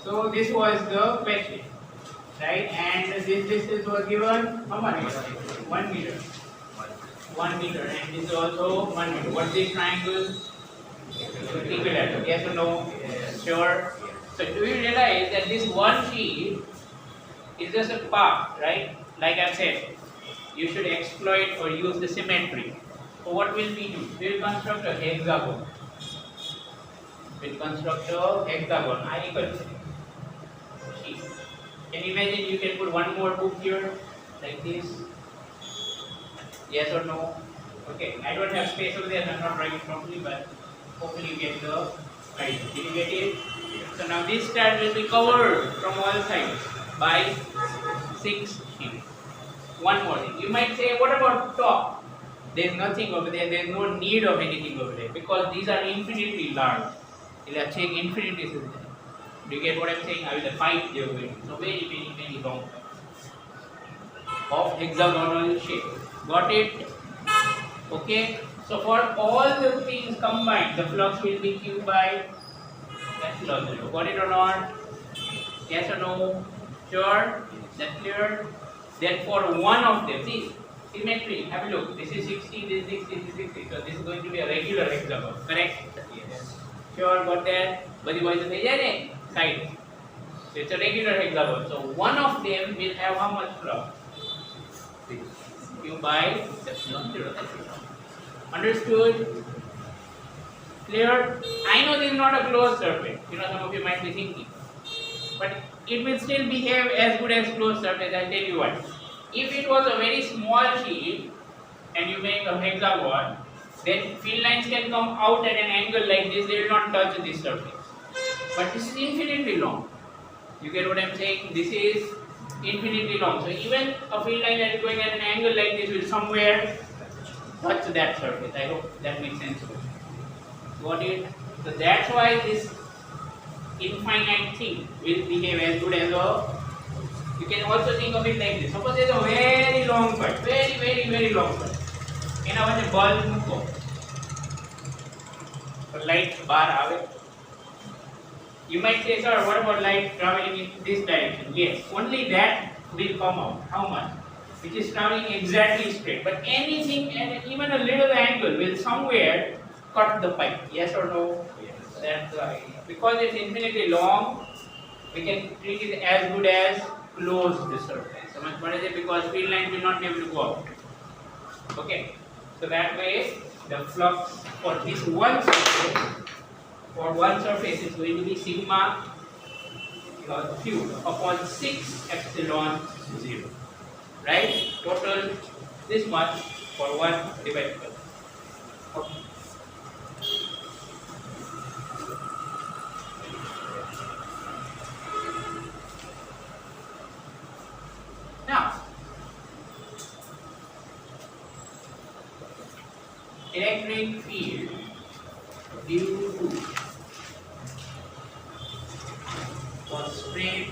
So this was the question, right? And this distance was given how much? 1 meter. 1 meter, and this is also 1 meter. What is this triangle? Equilateral. Yes or no? Yes. Sure. So do you realize that this one sheet is just a part, right? Like I said, you should exploit or use the symmetry. So what will we do? We will construct a hexagon. We'll construct a hexagon. I equal to sheet. Can you imagine you can put one more book here like this? Yes or no? Okay, I don't have space over there, I'm not writing properly, but hopefully you get the idea. Did you get it? So now this stat will be covered from all sides by 6 sheets. One more thing. You might say, what about top? There's nothing over there, there's no need of anything over there because these are infinitely large. They'll are taking infinity. Do you get what I'm saying? I will fight their way. So very long of hexagonal shape. Got it? Okay. So for all the things combined, the flux will be Q by epsilon 0. Got it or not? Yes or no? Sure? That's clear? Then for one of them, see, symmetry, have a look. This is 60, this is 60, this is 60. So this is going to be a regular hexagon. Correct? Yes. Sure, got that? Badi boys say, yeah, side. So it's a regular hexagon. So one of them will have how much flux? Q by epsilon 0. Understood? Clear? I know this is not a closed surface. You know, some of you might be thinking. But it will still behave as good as closed surface. I'll tell you what. If it was a very small sheet and you make a hexagon, then field lines can come out at an angle like this, they will not touch this surface. But this is infinitely long. You get what I'm saying? This is infinitely long. So even a field line that is going at an angle like this will somewhere touch that surface. I hope that makes sense. Got it? So that's why this infinite thing will behave as good as a. You can also think of it like this. Suppose there is a very long cut, very long cut. એના વચ્ચે bulb મૂકો તો light બહાર આવે. You might say, sir, what about light traveling in this direction? Yes, only that will come out. How much? Which is traveling exactly straight. But anything, and even a little angle will somewhere cut the pipe. Yes or no? Yes. That's the idea. Because it's infinitely long, we can treat it as good as close the surface. So much better because field lines will not be able to go out. Okay. So that way, the flux for this one surface is going to be sigma Q upon 6 epsilon 0. Right? Total this much for one divided by. Okay. Now, electric field due to was spread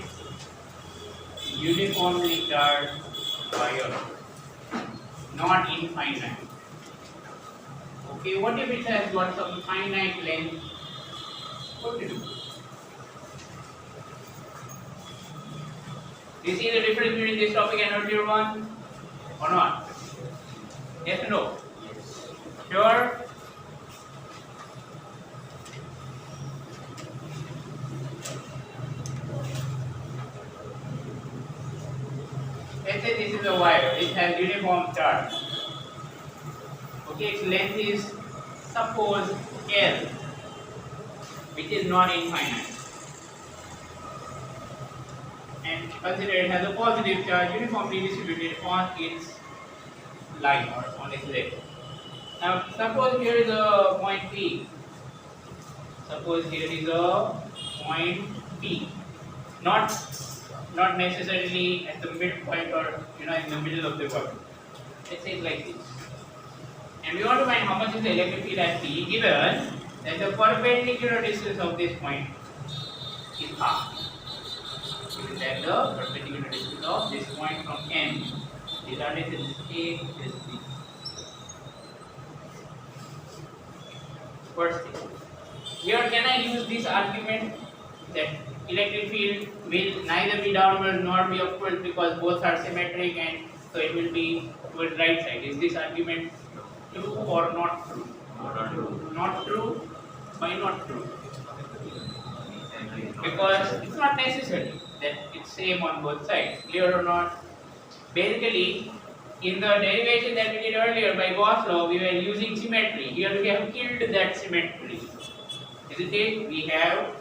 uniformly charged wire, not infinite. Okay, what if it has got some finite length? What to do? Do you see the difference between this topic and earlier one? Or not? Yes or no? Sure? Let's say this is a wire. It has uniform charge. Okay, its length is suppose L, which is not infinite. And consider it has a positive charge uniformly distributed on its line or on its leg. Now suppose here is a point P. Suppose here is a point P. Not necessarily at the midpoint or in the middle of the world. Let's say it like this. And we want to find how much is the electric field at P given that the perpendicular distance of this point is R. Given that the perpendicular distance of this point from M is R, this is A, this is B. First thing. Here can I use this argument that electric field will neither be downward nor be upward because both are symmetric, and so it will be towards right side. Is this argument true or not true? Not true. Why not true? Because it's not necessary that it's same on both sides. Clear or not? Basically, in the derivation that we did earlier by Gauss law, we were using symmetry. Here we have killed that symmetry. Isn't it? We have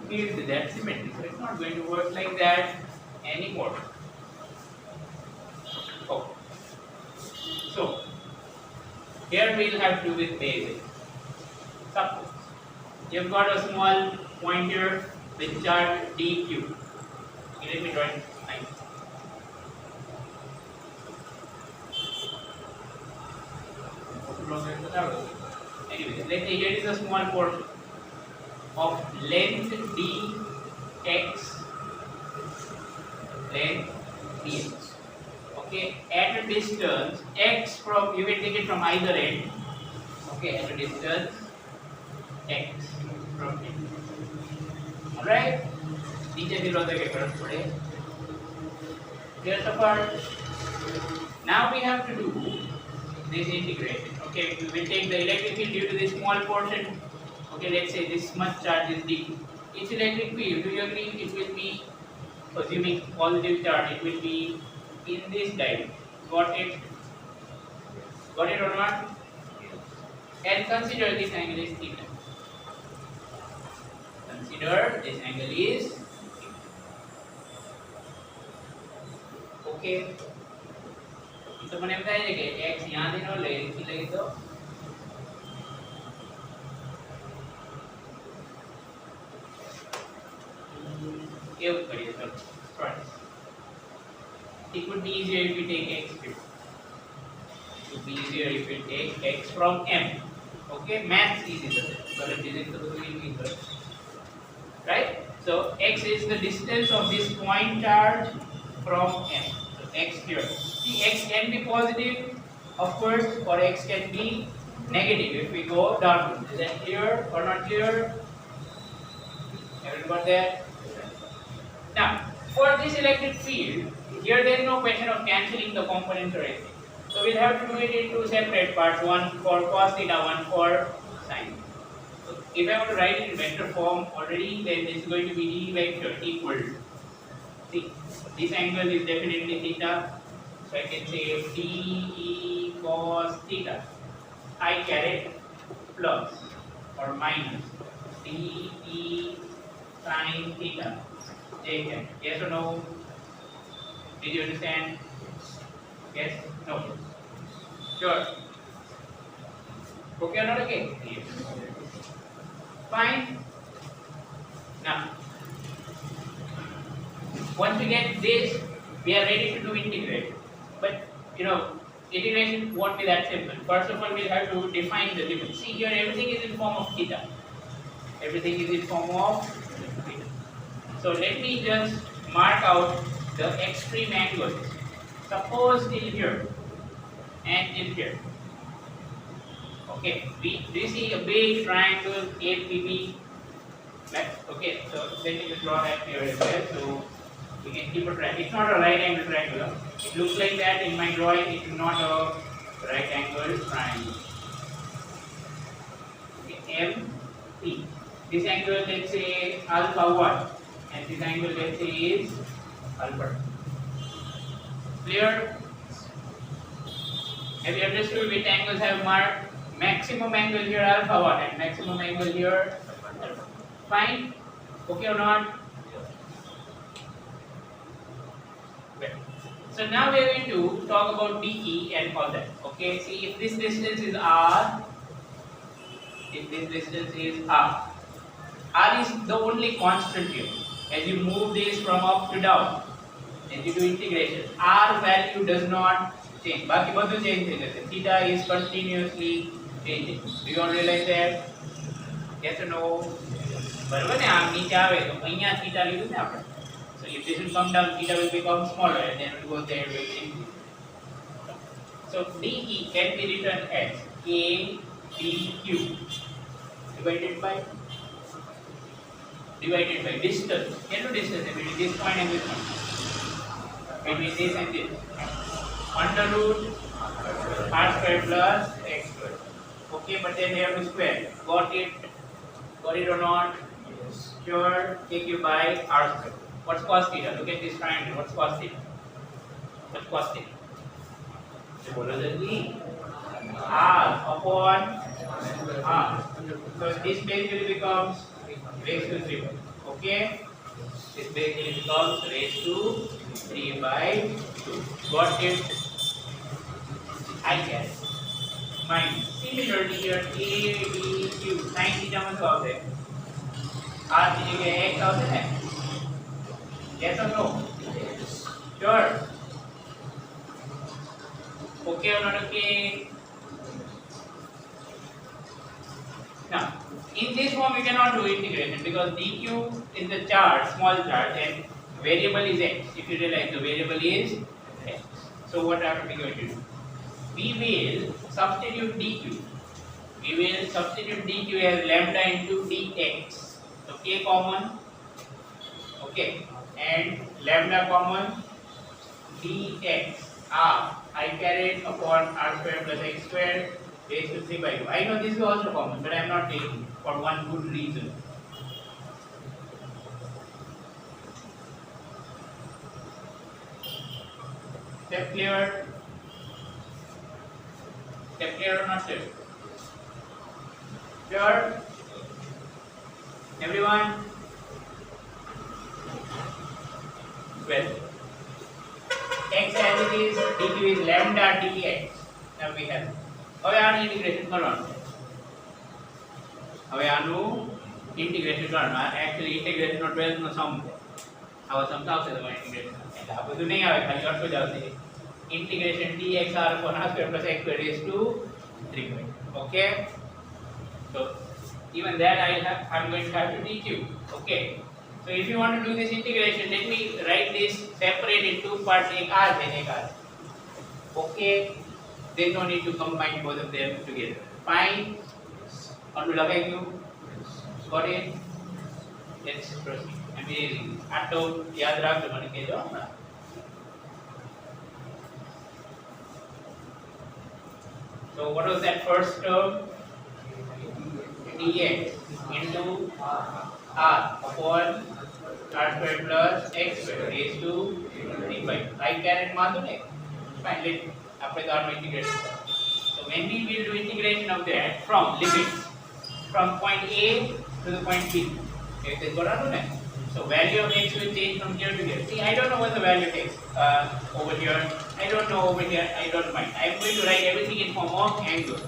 killed that symmetry. So it's not going to work like that anymore. Oh. So, here we'll have to do with basic. Suppose you've got a small point here with charge dq. Okay, let me draw it. Anyway, let's say here is a small portion of length dx, length dx. Okay, at a distance x from, you can take it from either end. Okay, at a distance x from end. Alright, नीचे भी रोते के फर्क पड़े. Here's the part. Now we have to do this integration. Okay, we will take the electric field due to this small portion. Okay, let's say this much charge is dq. Its electric field, do you agree? It will be, assuming positive charge, it will be in this direction. Got it? Got it or not? And consider this angle is theta. Consider this angle is theta. Okay. तो मैंने बताया कि x यहाँ देना और length लगी तो ये करिए sir twice. It would be easier if we take x here. It would be easier if we take x from m. Okay, maths easy sir. But physics तो easy sir. Right? So x is the distance of this point charge from m. So x here. See, x can be positive, of course, or x can be negative if we go downward. Is that clear or not clear? Everyone got that? Now, for this electric field, here there is no question of cancelling the components or anything. So we'll have to do it in two separate parts, one for cos theta, one for sin. So if I want to write it in vector form already, then this is going to be d vector equal. See, this angle is definitely theta. So I can say d cos theta I caret plus or minus d sin theta j caret. Yes or no? Did you understand? Yes? No? Sure? Okay or not okay? Yes. Fine. Now, once we get this, we are ready to do integration. But you know, integration won't be that simple. First of all, we'll have to define the limit. See here, everything is in form of theta. Everything is in form of theta. So let me just mark out the extreme angles. Suppose till here and till here. Okay, we see a big triangle APB. Okay, so let me just draw that here as well. So we can keep a track. It's not a right angle triangle. It looks like that in my drawing. It is not a right angle triangle. Okay, MP. This angle, let's say alpha 1, and this angle, let's say, is alpha. Clear? Have you understood which angles have marked? Maximum angle here alpha 1 and maximum angle here alpha. Fine? Okay or not? Well, so now we are going to talk about DE and all that. Okay, see if this distance is R, if this distance is R, R is the only constant here. As you move this from up to down, as you do integration, R value does not change. बाकी બધું change થઈ જશે. Theta is continuously changing. Do you all realize that? Yes or no? બરાબર ને આમ નીચે આવે તો અહીંયા theta લીધું ને આપણે. So if this will come down, theta will become smaller and then it will go there, it will increase. So DE can be written as A DQ divided by divided by distance. Can do distance between this point and this point. Between this and this. Under root r square plus x square. Okay, but then we have to square. Got it? Got it or not? Sure. Take you by r square. What's cos theta? Look at this triangle. What's cos theta? What's cos theta? R upon r. So this basically becomes raised to 3. Okay? This basically becomes raised to 3 by 2. Got it? I guess. Minus. Similarly here a b q sin theta में क्या होता है? R की जगह x होता है? Yes or no? Sure. Okay or not okay? Now, in this form we cannot do integration because dq is the charge, small charge, and variable is x. If you realize the variable is x. So what are we going to do? We will substitute dq. We will substitute dq as lambda into dx. So k common, okay, and lambda common, dx r I carried upon r square plus x square raised to 3 by 2. I know this is also common, but I am not taking it for one good reason. Step clear? Step clear or not step? Sure? Everyone? Well, x as it is, dq is lambda dx. Now we have. હવે આનું integration કરવાનું. હવે આનું integration કરવાનું. Actually integration નો 12 નો સમ છે. આવો સમ આવશે તમારે ઇન્ટિગ્રેશન. એટલે આ બધું નહીં આવે, ખાલી અટકો જ આવશે. Integration dxr upon r square plus x square raised to 3. Okay. So even that I'm going to have to dq. Okay. So if you want to do this integration, let me write this separate in two parts. एक r and एक r. Okay. There's no need to combine both of them together. Fine. On लगाई क्यों? Got it? Let's proceed. Amazing. Auto याद रख दो मैंने कह दो. So what was that first term? dx into r upon r square plus x square raised to 3 by 2. I carried मालूम है? Fine. Let આપણે તો આનો integration. So when we will do integration of that from limits from point A to the point B. It is got on. So value of x will change from here to here. See, I don't know what the value is over here. I don't know over here. I don't mind. I am going to write everything in form of angle.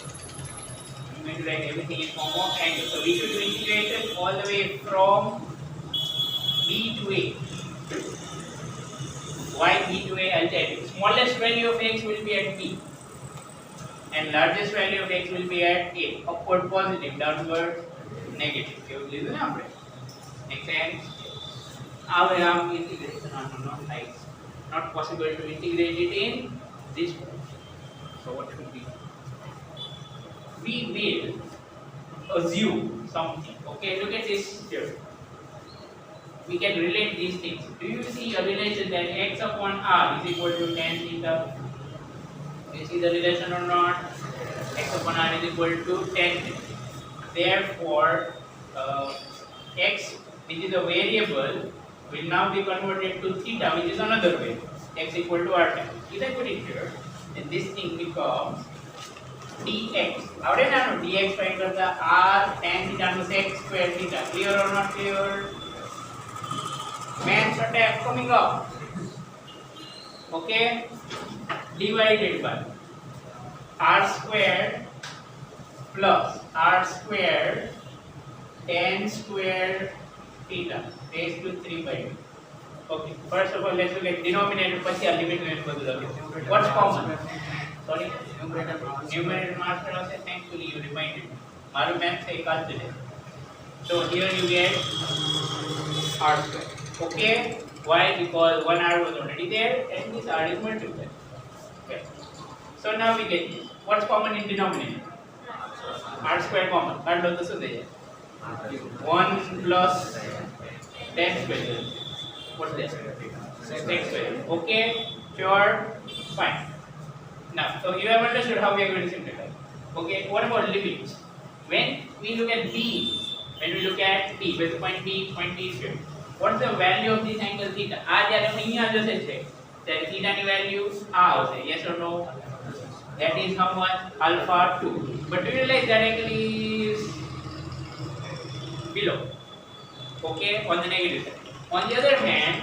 I'm going to write everything in form of angle. So we should do integration all the way from B to A. Why B to A? I'll tell you. Smallest value of x will be at B, and largest value of x will be at A. Upward positive, downward negative. You will listen now, right? Make sense? Our integration are not nice. Not possible to integrate it in this way. So what should we do? We will assume something. Okay, look at this here. We can relate these things. Do you see a relation that x upon r is equal to tan theta? You see the relation or not? X upon r is equal to tan theta. Therefore, x, which is a variable, will now be converted to theta, which is another way. X equal to r tan. If I put it here, then this thing becomes dx. How did I know dx find the r tan theta plus x square theta? Clear or not clear? Man's attack coming up. Okay, divided by r squared plus r squared tan squared theta raised to 3 by 2. Okay, first of all let's look at denominator. પછી આ limit value બધું લખીશું. What's common? Sorry, numerator master આવશે. Thankfully you reminded me. મારું math છે એક જ છે. So here you get r square. Okay, why? Because 1r was already there and this r is multiplied. Okay, so now we get this. What's common in denominator? R square common. કાઢ લો તો શું થઈ જાય? 1 plus tan square. What's that? Sec square. Okay, sure, fine. Now, so you have understood how we are going to simplify. Okay, what about limits? When we look at B, when we look at B, with point B, point T square, what's the value of this angle theta? આ જ્યારે અહીંયા જશે છે ત્યારે theta ની value આ આવશે. Yes or no? That is how much? Alpha 2. But do you realize that angle is below? Okay, on the negative side. On the other hand,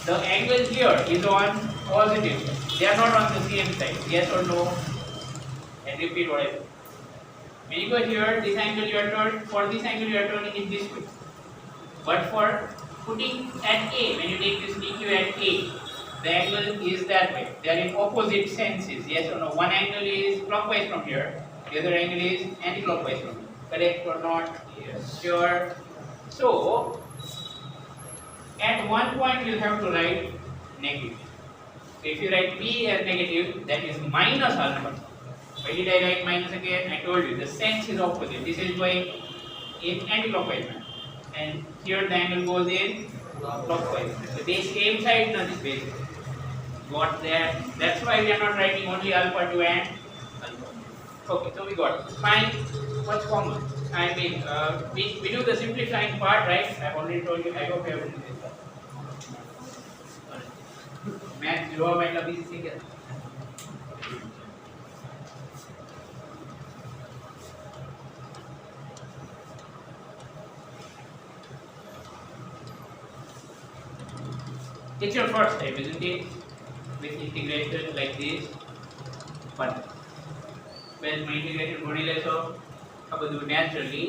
the angle here is on positive side. They are not on the same side. Yes or no? And repeat what I said. When you go here, this angle you are turning, for this angle you are turning in this way. But for putting at A, when you take this DQ at A, the angle is that way. They are in opposite senses. Yes or no? One angle is clockwise from here, the other angle is anti-clockwise from here. Correct or not? Yes. Sure. So, at one point we'll have to write negative. So if you write B as negative, that is minus alpha. Why did I write minus again? I told you the sense is opposite. This is going in anti-clockwise manner, and here the angle goes in clockwise. So they same side, not this way. Got that? That's why we are not writing only alpha 2 and alpha. Okay, so we got. Fine. What's common? I mean, we do the simplifying part, right? I've already told you. I hope you have done this part. Math 0 by BCC. It's your first time, isn't it? With integration like this. But when my integration body less of how do naturally.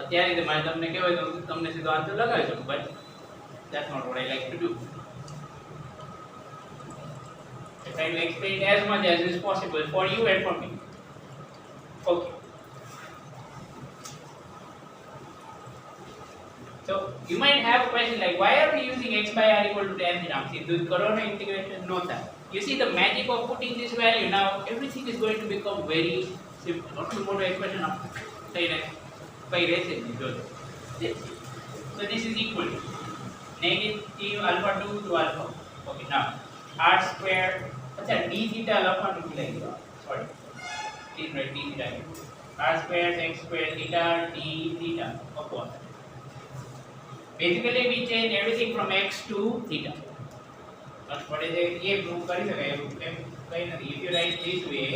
અત્યારે તો મારે તમને કહેવાય તો તમને સીધો answer લગાવી શકું, but that's not what I like to do. I try to explain as much as is possible for you and for me. Okay. So you might have a question like, why are we using x by r equal to tan theta? See, the corona integration, no that. You see the magic of putting this value now, everything is going to become very simple. Not to more expression of by raising this. So this is equal to negative alpha 2 to alpha. Okay, now r square. अच्छा d theta alpha 2 लगेगा. Sorry, please write d theta. R square x square theta d theta upon. Basically, we change everything from x to theta. Not what is it? ये prove कर ही सके. If you write this way,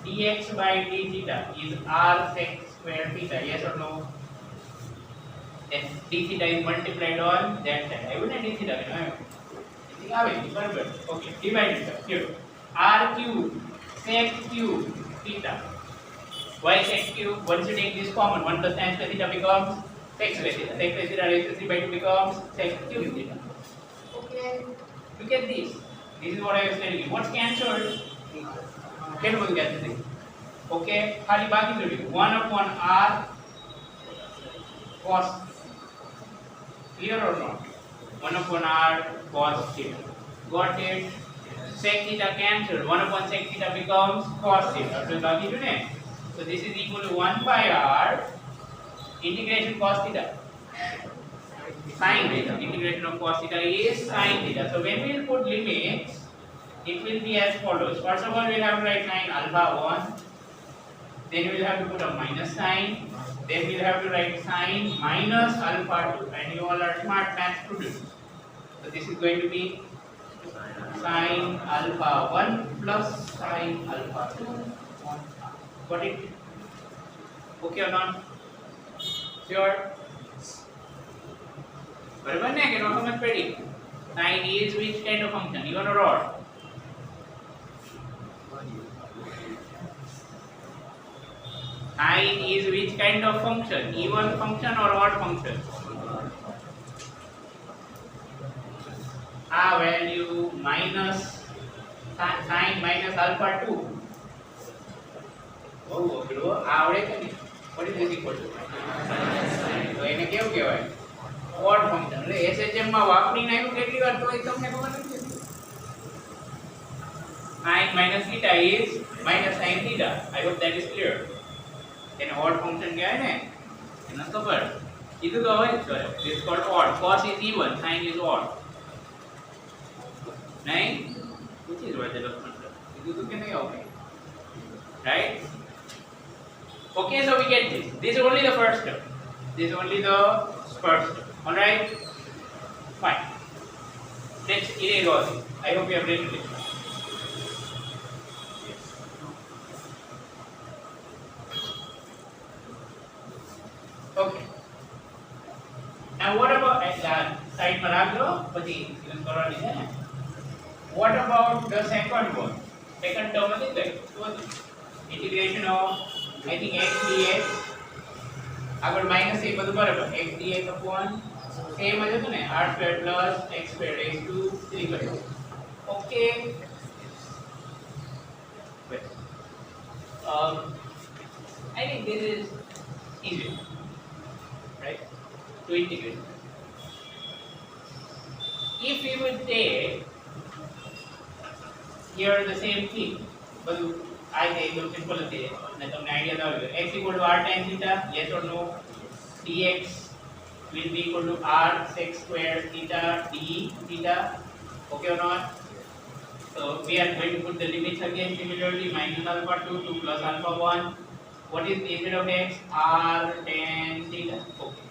dx by d theta is r sec square theta. Yes or no? Then d theta is multiplied on that side. I wouldn't d theta. Okay, divide it here. R cube sec cube theta. Why sec cube? Once you take this common, 1 plus tan square theta becomes sec square theta. Sec square theta raised to 3 by 2 becomes sec cube theta. Okay, look at this. This is what I was telling you. What's cancelled? Can we get this? Okay, खाली बाकी जोड़ी 1 upon r cos. Clear or not? 1 upon r cos theta. Got it? Sec theta cancelled. 1 upon sec theta becomes cos theta. So बाकी जोड़े. So this is equal to 1 by r integration cos theta. Sin theta. Integration of cos theta is sin theta. So when we will put limits, it will be as follows. First of all, we will have to write sin alpha 1. Then we will have to put a minus sign. Then we will have to write sin minus alpha 2. And you all are smart math students. So this is going to be sin alpha 1 plus sin alpha 2. Got it? Okay or not? Sure? बराबर ना कि not समझ पड़ी. Sin is which kind of function? Even or odd? Sin is which kind of function? Even function or odd function? A value minus sin minus alpha 2. Oh, bro, આવડે કે નહીં? What is this equal to? તો એને કેવું કહેવાય? Odd function. એટલે SHM માં વાપરીને આવ્યું કેટલી વાર તો તમને ખબર નથી. Sin minus theta is minus sin theta. I hope that is clear. એને odd function કહેવાય ને. Enak kabar. Itu kawan, sorry, this is called odd. Cos is even, sin is odd. Right? Which is what the document. Itu tu kena okay. Right? Okay, so we get this. This is only the first term. This is only the first term. Alright? Fine. Let's erase all this. I hope you have written it. Okay. Now what about side paraglo? What about the second one? Second term is that integration of I think x dx. अगर minus a બધું બરાબર x dx upon same જ હતું ને r square plus x square raised to 3 કર્યો. Okay. Wait. I think this is easy, right? To integrate. If we would take here the same thing, but I say the simple thing, let me idea now. X equal to r tan theta, yes or no? Dx will be equal to r sec square theta d theta, okay or not? So we are going to put the limits again similarly, minus alpha 2 to plus alpha 1. What is the z of x? R tan theta, okay.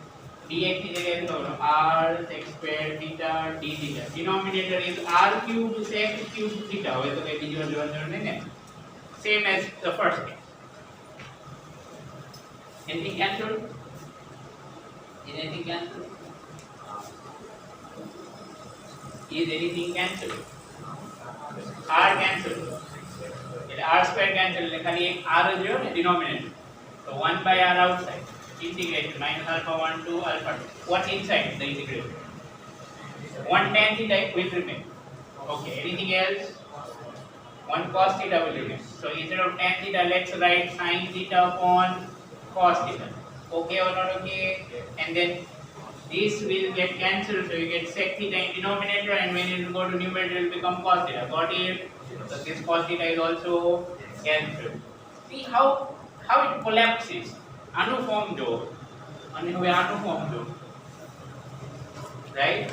Dx is again r sec square theta d theta. Denominator is r cube sec cube theta. So same as the first thing. Anything cancelled? Is anything cancelled? Is anything cancelled? R cancelled. R square cancelled. R is your denominator. So 1 by r outside. Integration minus alpha 1 to alpha 2. What's inside the integration? 1 tan theta will remain. Okay, anything else? 1 cos theta will remain. So instead of tan theta, let's write sin theta upon cos theta. Okay or not okay? And then this will get cancelled, so you get sec theta in denominator, and when it will go to numerator, it will become cos theta. Got it? So this cos theta is also cancelled. See how it collapses. Anuform though, anuform though, right?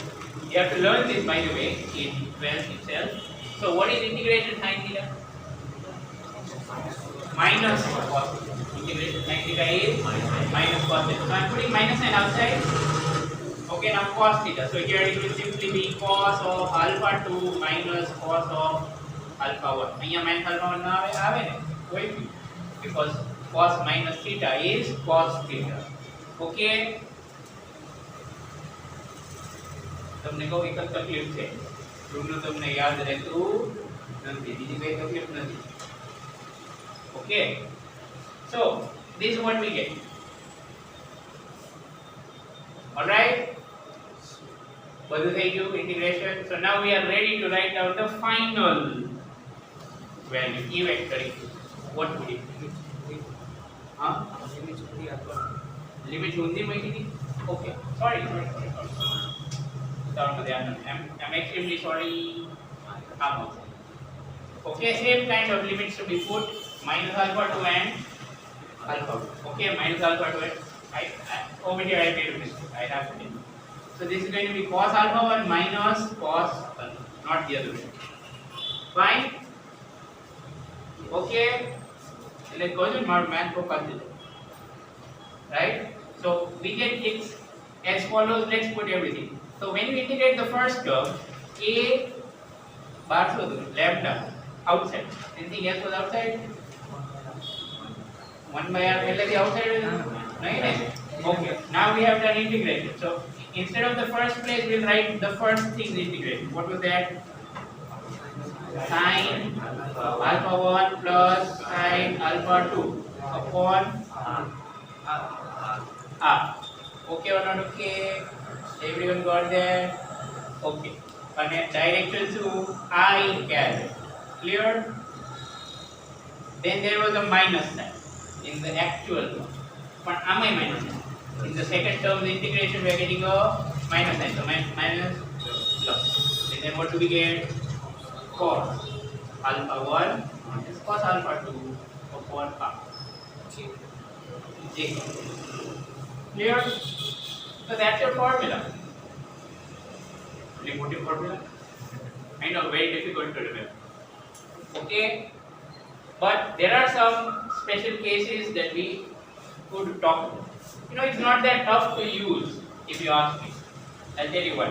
You have to learn this, by the way, in 12th itself. So what is integration sin theta? Minus cos theta. Integration sin theta is minus cos theta. So I am putting minus sign outside. Okay, now cos theta. So here it will simply be cos of alpha 2 minus cos of alpha 1. અહીંયા minus alpha 1 ના આવે ને કોઈ બી, because cos minus theta is cos theta. Okay. તમને કહું એક જ તકલીફ છે, રૂમનું તમને યાદ રહેતું નથી, બીજી કઈ તકલીફ નથી. Okay. So this is what we get. All right. બધું થઈ ગયું integration. So now we are ready to write out the final value e vector. What would it be? Limit उन्दी में थी. Okay. Sorry. I'm extremely sorry. Okay, same kind of limits to be put. Minus alpha 2 and alpha 2. Okay, minus alpha 2 and over here I made a mistake. I have to. So this is going to be cos alpha 1 minus cos alpha, not the other way. Fine. Okay. Let's go to math for calculus. Right? So we get it as follows. Let's put everything. So when you integrate the first term, a bar lambda outside. Anything else was outside? 1 by r the outside. Okay. Now we have done integration. So instead of the first place, we'll write the first thing integrated. What was that? Sin alpha 1 plus sin alpha 2 upon r. Okay or not okay? Everyone got that? Okay. Connect direction to I carry. Clear? Then there was a minus sign in the actual one. But am I minus sign? In the second term, the integration, we are getting a minus sign. So minus plus. And then what do we get? Cos alpha 1 minus cos alpha 2 upon r. J. Clear? So that's your formula. Very motive formula. I know, very difficult to remember. Okay, but there are some special cases that we could talk about. You know, it's not that tough to use if you ask me. I'll tell you why.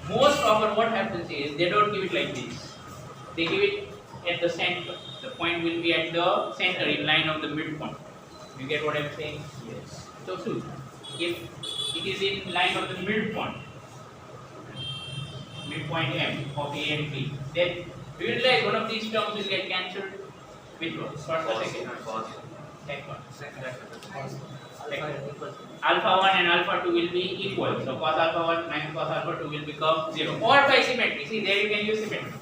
Most often what happens is they don't give it like this. They give it at the center. The point will be at the center in line of the midpoint. You get what I'm saying? Yes. So soon. If it is in line of the midpoint M of A and B, then you will realize one of these terms will get cancelled. Which one? First or second? Second one. Alpha 1 and alpha 2 will be equal. So cos alpha 1 minus cos alpha 2 will become 0. Or by symmetry. See, there you can use symmetry.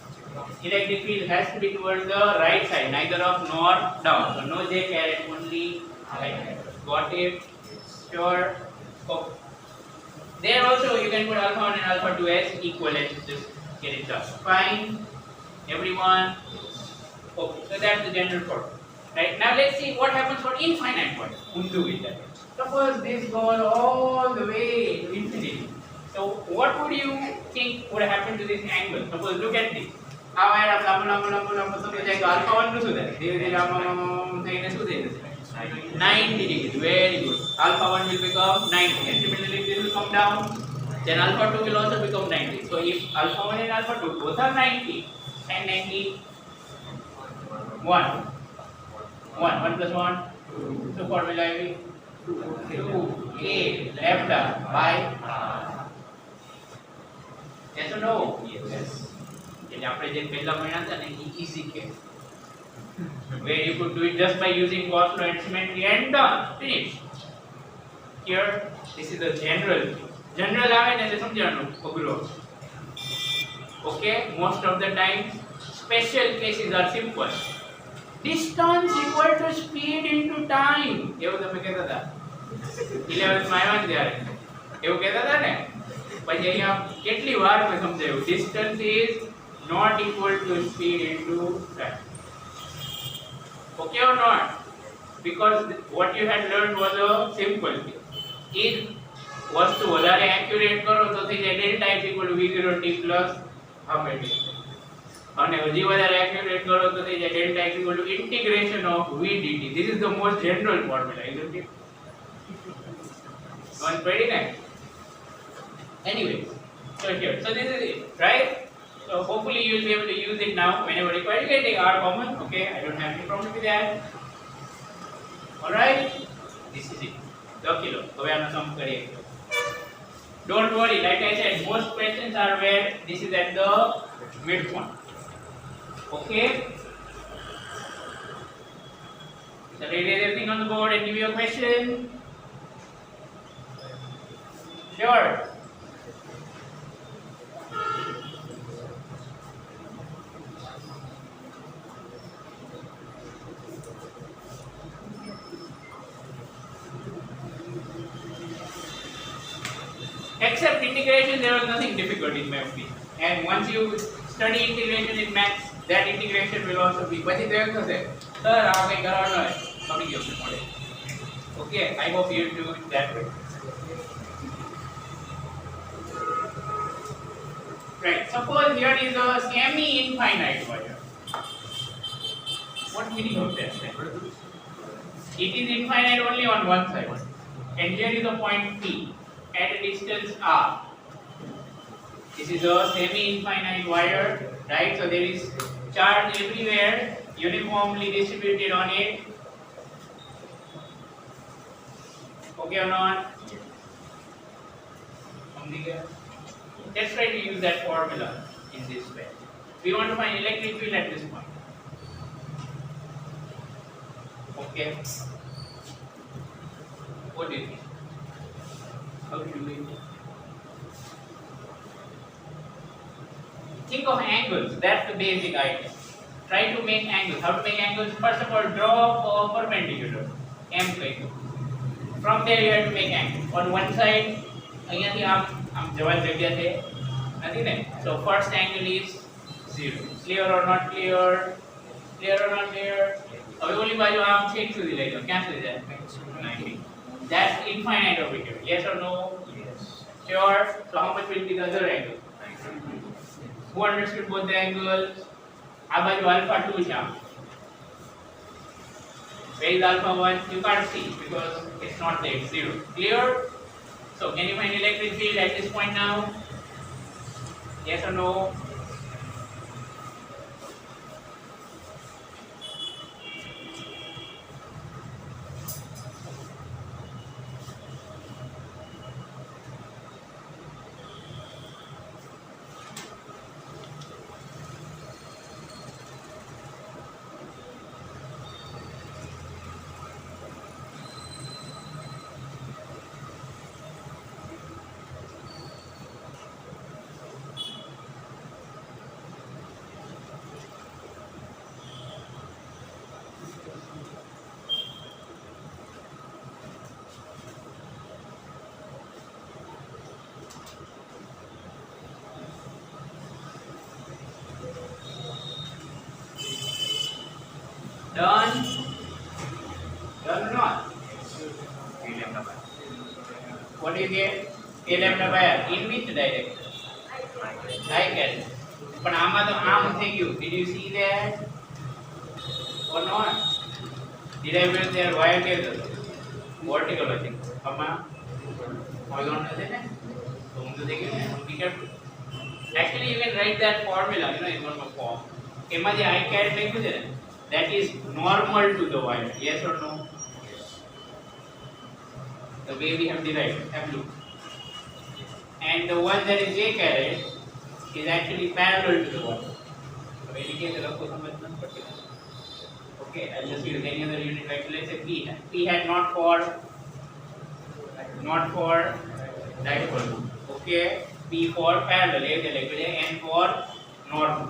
Electric field has to be towards the right side, neither up nor down. So no J caret, only right. Got it? Sure. Okay. There also you can put alpha 1 and alpha 2 as equivalent. Just get it done. Fine. Everyone. Okay. So that's the general formula. Right. Now let's see what happens for infinite point. Undo with that. Suppose this goes all the way to infinity. So what would you think would happen to this angle? Suppose look at this. Alpha 1 to that. 90 degrees. Very good. Alpha 1 will become 90. And similarly this will come down. Then alpha 2 will also become 90. So if alpha 1 and alpha 2 both are 90, and 90, 1. 1 plus 1. So formula will be 2a lambda by r. Yes or no? Yes. એટલે આપણે જે પહેલા ભણ્યા હતા ને easy case where you could do it just by using Gauss law and symmetry and done. Finish. Here this is the general. General આવે ને એટલે સમજવાનું અઘરો. Okay, most of the time special cases are simple. Distance equal to speed into time. એવું તમે કહેતા હતા 11th માં આવ્યા ને ત્યારે એવું કહેતા હતા ને. પછી અહીંયા કેટલી વાર મેં સમજાવ્યું distance is not equal to speed into time. Okay or not? Because what you had learned was a simple thing. If વસ્તુ વધારે accurate કરો તો થઈ જાય delta is equal to v0 t plus half a t. અને હજી વધારે accurate કરો તો થઈ જાય delta is equal to integration of v dt. This is the most general formula, isn't it? One pretty nice. Anyway, so here, so this is it, right? So hopefully you will be able to use it now whenever required. You can take R common, okay? I don't have any problem with that. Alright? This is it. The kilo. હવે આનો sum કરીએ. Don't worry, like I said, most questions are where this is at the midpoint. Okay? So raise everything on the board and give you a question. Sure. Except integration, there was nothing difficult in my opinion. And once you study integration in maths, that integration will also be. But there is nothing. Sir, how can I do it? Okay, I hope you do it that way. Right. Suppose here is a semi-infinite wire. What meaning of that? It is infinite only on one side. And here is a point P at a distance r. This is a semi-infinite wire, right? So there is charge everywhere, uniformly distributed on it. Okay or not? Let's try to use that formula in this way. We want to find electric field at this point. Okay. What do you think? How do you do it? Think of angles. That's the basic idea. Try to make angles. How to make angles? First of all, draw a perpendicular. M કહ્યું. From there you have to make angles. On one side, અહીંયાથી આમ જવાબ જગ્યા છે નથી ને? So first angle is 0. Clear or not clear? Clear or not clear? હવે ઓલી બાજુ આમ છેક સુધી લઈ લો. ક્યાં સુધી જાય? 90. That's infinite over here. Yes or no? Yes. Sure. So how much will be the other angle? Who understood both the angles? આ બાજુ alpha 2 છે. Where is alpha 1? You can't see because it's not there. It's 0. Clear? So can you find electric field at this point now? Yes or no? Done? Done or not? What do you get? A lambda by r. In which direction? I can. But આમાં તો આમ થઈ ગયું. Did you see that? Or not? Did I build there wire together? Vertical I think. આમાં horizontal છે ને? તો હું તો દેખ્યું ને. Be careful. Actually you can write that formula, you know, in one more form. એમાં જે I carry લખ્યું છે ને, that is normal to the wire. Yes or no? The way we have derived. Have a look. And the one that is J caret is actually parallel to the wire. So when you get the local particular. Okay, I'll just use any other unit like let's say P. P had not for dipole. Okay, P for parallel, and for normal.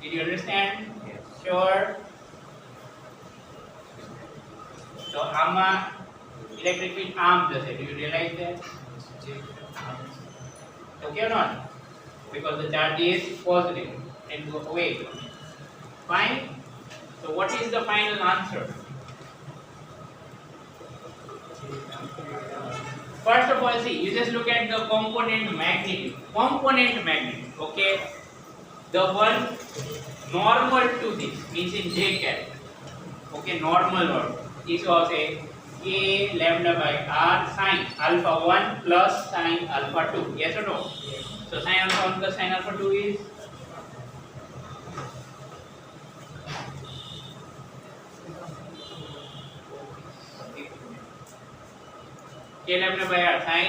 Did you understand? Yes. Sure. So આમાં electric field arm જશે. Do you realize that? Okay or not? Because the charge is positive and go away. Fine. So what is the final answer? First of all, see, you just look at the component magnitude. Component magnitude. Okay. The one normal to this means in J caret. Okay, normal order is also a lambda by r sin alpha 1 plus sin alpha 2. Yes or no? Yes. So sin alpha 1 plus sin alpha 2 is a lambda by r sin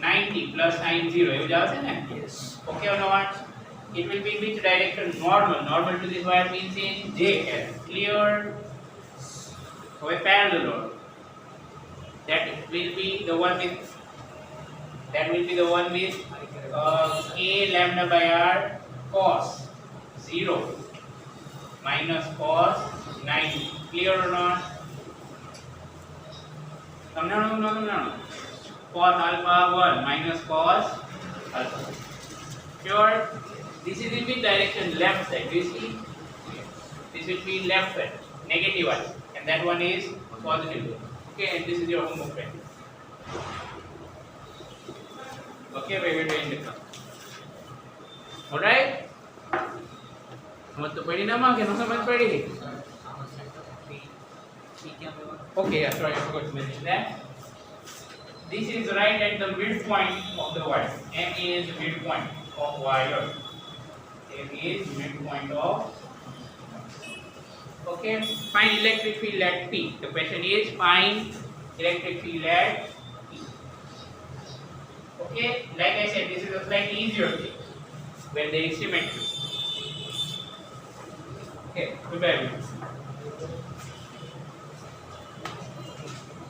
90 plus sin 0. એવું જ આવશે ને? Yes. Okay or not? It will be in which direction? Normal. Normal to this wire means in J caret. Clear? So a parallel order. That will be the one with a lambda by r cos 0 minus cos 90. Clear or not? No. Cos alpha 1 minus cos alpha. Sure? This is in which direction? Left side. Do you see? This will be left side, negative one, and that one is positive. Okay, and this is your homework pen. Okay, we will do in the class. Alright? समझ तो पड़ी ना माँ के ना समझ पड़ी? Okay, yeah, sorry, I forgot to mention that. This is right at the midpoint of the wire. M is midpoint of wire. M is midpoint of. Okay, find electric field at P. The question is find electric field at P. Okay, like I said, this is a slightly easier thing when there is symmetry. Okay, goodbye.